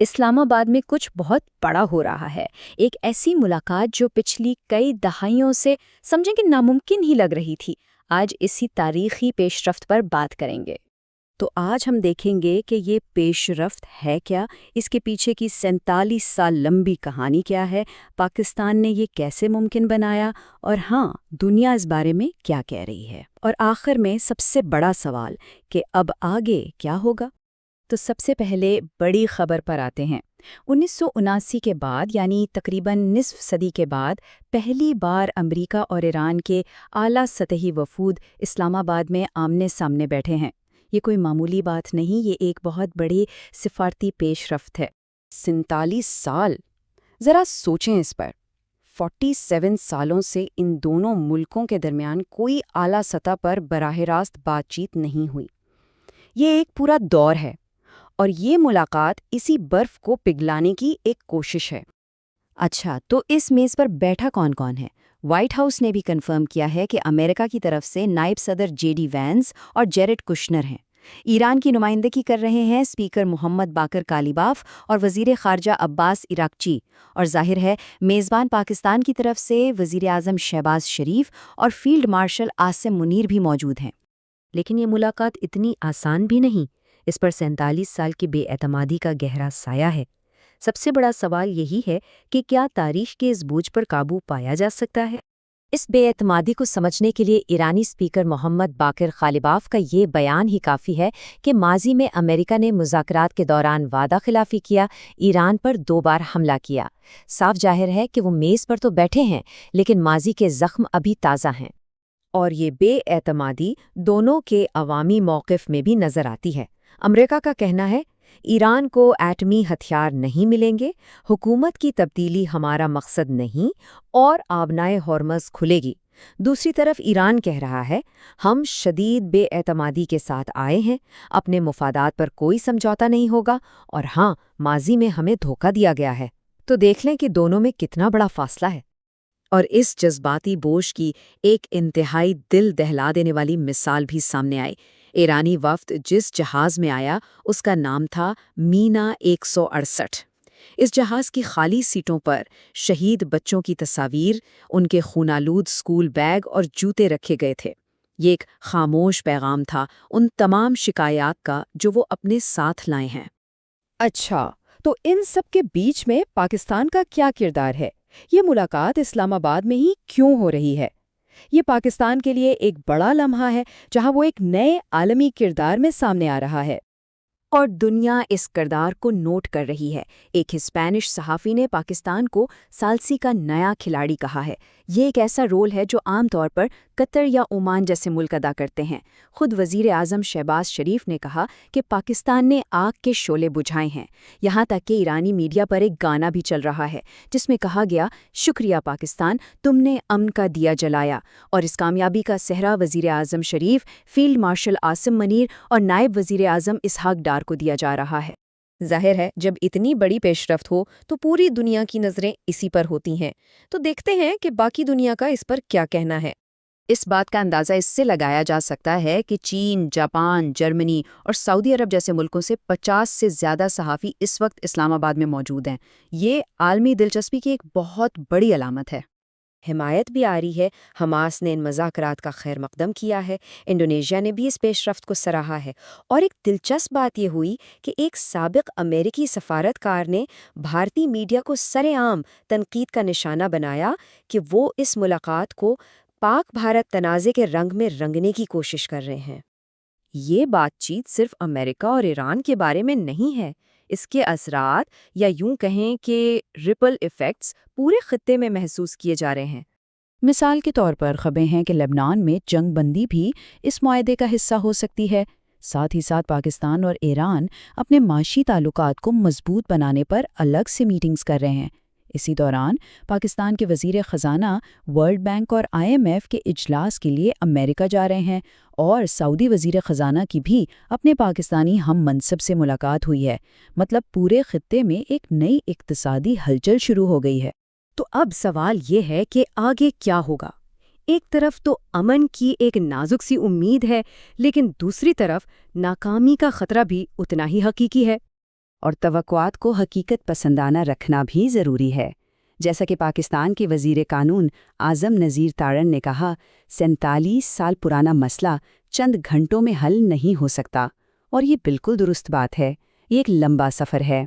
اسلام آباد میں کچھ بہت بڑا ہو رہا ہے۔ ایک ایسی ملاقات جو پچھلی کئی دہائیوں سے سمجھیں کہ ناممکن ہی لگ رہی تھی، آج اسی تاریخی پیش رفت پر بات کریں گے۔ تو آج ہم دیکھیں گے کہ یہ پیش رفت ہے کیا، اس کے پیچھے کی 47 سال لمبی کہانی کیا ہے، پاکستان نے یہ کیسے ممکن بنایا، اور ہاں، دنیا اس بارے میں کیا کہہ رہی ہے، اور آخر میں سب سے بڑا سوال کہ اب آگے کیا ہوگا۔ تو سب سے پہلے بڑی خبر پر آتے ہیں۔ 1979 کے بعد یعنی تقریباً نصف صدی کے بعد پہلی بار امریکہ اور ایران کے اعلیٰ سطحی وفود اسلام آباد میں آمنے سامنے بیٹھے ہیں۔ یہ کوئی معمولی بات نہیں، یہ ایک بہت بڑی سفارتی پیش رفت ہے۔ 47 سال! ذرا سوچیں اس پر۔ 47 سالوں سے ان دونوں ملکوں کے درمیان کوئی اعلیٰ سطح پر براہ راست بات چیت نہیں ہوئی۔ یہ ایک پورا دور ہے، اور یہ ملاقات اسی برف کو پگھلانے کی ایک کوشش ہے۔ اچھا، تو اس میز پر بیٹھا کون کون ہے؟ وائٹ ہاؤس نے بھی کنفرم کیا ہے کہ امریکہ کی طرف سے نائب صدر جے ڈی وینس اور جیرڈ کشنر ہیں۔ ایران کی نمائندگی کر رہے ہیں اسپیکر محمد باقر کالیباف اور وزیر خارجہ عباس عراقچی، اور ظاہر ہے میزبان پاکستان کی طرف سے وزیر اعظم شہباز شریف اور فیلڈ مارشل عاصم منیر بھی موجود ہیں۔ لیکن یہ ملاقات اتنی آسان بھی نہیں، اس پر 47 سال کی بے اعتمادی کا گہرا سایہ ہے۔ سب سے بڑا سوال یہی ہے کہ کیا تاریخ کے اس بوجھ پر قابو پایا جا سکتا ہے؟ اس بے اعتمادی کو سمجھنے کے لیے ایرانی اسپیکر محمد باقر کالیباف کا یہ بیان ہی کافی ہے کہ ماضی میں امریکہ نے مذاکرات کے دوران وعدہ خلافی کیا، ایران پر 2 بار حملہ کیا۔ صاف ظاہر ہے کہ وہ میز پر تو بیٹھے ہیں، لیکن ماضی کے زخم ابھی تازہ ہیں۔ اور یہ بے اعتمادی دونوں کے عوامی موقف میں بھی نظر آتی ہے۔ امریکہ کا کہنا ہے ایران کو ایٹمی ہتھیار نہیں ملیں گے، حکومت کی تبدیلی ہمارا مقصد نہیں، اور آبنائے ہارمز کھلے گی۔ دوسری طرف ایران کہہ رہا ہے ہم شدید بے اعتمادی کے ساتھ آئے ہیں، اپنے مفادات پر کوئی سمجھوتا نہیں ہوگا، اور ہاں، ماضی میں ہمیں دھوکہ دیا گیا ہے۔ تو دیکھ لیں کہ دونوں میں کتنا بڑا فاصلہ ہے۔ اور اس جذباتی بوجھ کی ایک انتہائی دل دہلا دینے والی مثال بھی سامنے آئی۔ ایرانی وفد جس جہاز میں آیا اس کا نام تھا مینا 168۔ اس جہاز کی خالی سیٹوں پر شہید بچوں کی تصاویر، ان کے خونالود سکول بیگ اور جوتے رکھے گئے تھے۔ یہ ایک خاموش پیغام تھا ان تمام شکایات کا جو وہ اپنے ساتھ لائے ہیں۔ اچھا، تو ان سب کے بیچ میں پاکستان کا کیا کردار ہے؟ یہ ملاقات اسلام آباد میں ہی کیوں ہو رہی ہے؟ یہ پاکستان کے لیے ایک بڑا لمحہ ہے جہاں وہ ایک نئے عالمی کردار میں سامنے آ رہا ہے، اور دنیا اس کردار کو نوٹ کر رہی ہے۔ ایک ہسپینش صحافی نے پاکستان کو ثالثی کا نیا کھلاڑی کہا ہے۔ یہ ایک ایسا رول ہے جو عام طور پر قطر یا عمان جیسے ملک ادا کرتے ہیں۔ خود وزیر اعظم شہباز شریف نے کہا کہ پاکستان نے آگ کے شعلے بجھائے ہیں۔ یہاں تک کہ ایرانی میڈیا پر ایک گانا بھی چل رہا ہے جس میں کہا گیا، شکریہ پاکستان، تم نے امن کا دیا جلایا۔ اور اس کامیابی کا سہرا وزیر اعظم شریف، فیلڈ مارشل عاصم منیر اور نائب وزیر اعظم اسحاق ڈار کو دیا جا رہا ہے۔ ظاہر ہے جب اتنی بڑی پیش رفت ہو تو پوری دنیا کی نظریں اسی پر ہوتی ہیں۔ تو دیکھتے ہیں کہ باقی دنیا کا اس پر کیا کہنا ہے۔ اس بات کا اندازہ اس سے لگایا جا سکتا ہے کہ چین، جاپان، جرمنی اور سعودی عرب جیسے ملکوں سے 50 سے زیادہ صحافی اس وقت اسلام آباد میں موجود ہیں۔ یہ عالمی دلچسپی کی ایک بہت بڑی علامت ہے۔ حمایت بھی آ رہی ہے۔ حماس نے ان مذاکرات کا خیر مقدم کیا ہے، انڈونیشیا نے بھی اس پیش رفت کو سراہا ہے، اور ایک دلچسپ بات یہ ہوئی کہ ایک سابق امریکی سفارتکار نے بھارتی میڈیا کو سرِ عام تنقید کا نشانہ بنایا کہ وہ اس ملاقات کو پاک بھارت تنازع کے رنگ میں رنگنے کی کوشش کر رہے ہیں۔ یہ بات چیت صرف امریکہ اور ایران کے بارے میں نہیں ہے، اس کے اثرات یا یوں کہیں کہ ریپل ایفیکٹس پورے خطے میں محسوس کیے جا رہے ہیں۔ مثال کے طور پر خبریں ہیں کہ لبنان میں جنگ بندی بھی اس معاہدے کا حصہ ہو سکتی ہے۔ ساتھ ہی ساتھ پاکستان اور ایران اپنے معاشی تعلقات کو مضبوط بنانے پر الگ سے میٹنگز کر رہے ہیں۔ اسی دوران پاکستان کے وزیر خزانہ ورلڈ بینک اور IMF کے اجلاس کے لیے امریکہ جا رہے ہیں، اور سعودی وزیر خزانہ کی بھی اپنے پاکستانی ہم منصب سے ملاقات ہوئی ہے۔ مطلب پورے خطے میں ایک نئی اقتصادی ہلچل شروع ہو گئی ہے۔ تو اب سوال یہ ہے کہ آگے کیا ہوگا؟ ایک طرف تو امن کی ایک نازک سی امید ہے، لیکن دوسری طرف ناکامی کا خطرہ بھی اتنا ہی حقیقی ہے۔ اور توقعات کو حقیقت پسندانہ رکھنا بھی ضروری ہے۔ جیسا کہ پاکستان کے وزیر قانون اعظم نذیر تارڑ نے کہا، 47 سال پرانا مسئلہ چند گھنٹوں میں حل نہیں ہو سکتا، اور یہ بالکل درست بات ہے، یہ ایک لمبا سفر ہے۔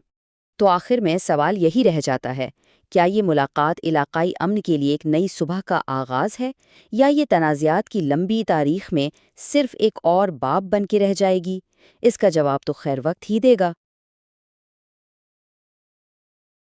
تو آخر میں سوال یہی رہ جاتا ہے، کیا یہ ملاقات علاقائی امن کے لیے ایک نئی صبح کا آغاز ہے، یا یہ تنازعات کی لمبی تاریخ میں صرف ایک اور باب بن کے رہ جائے گی؟ اس کا جواب تو خیر وقت ہی دے گا۔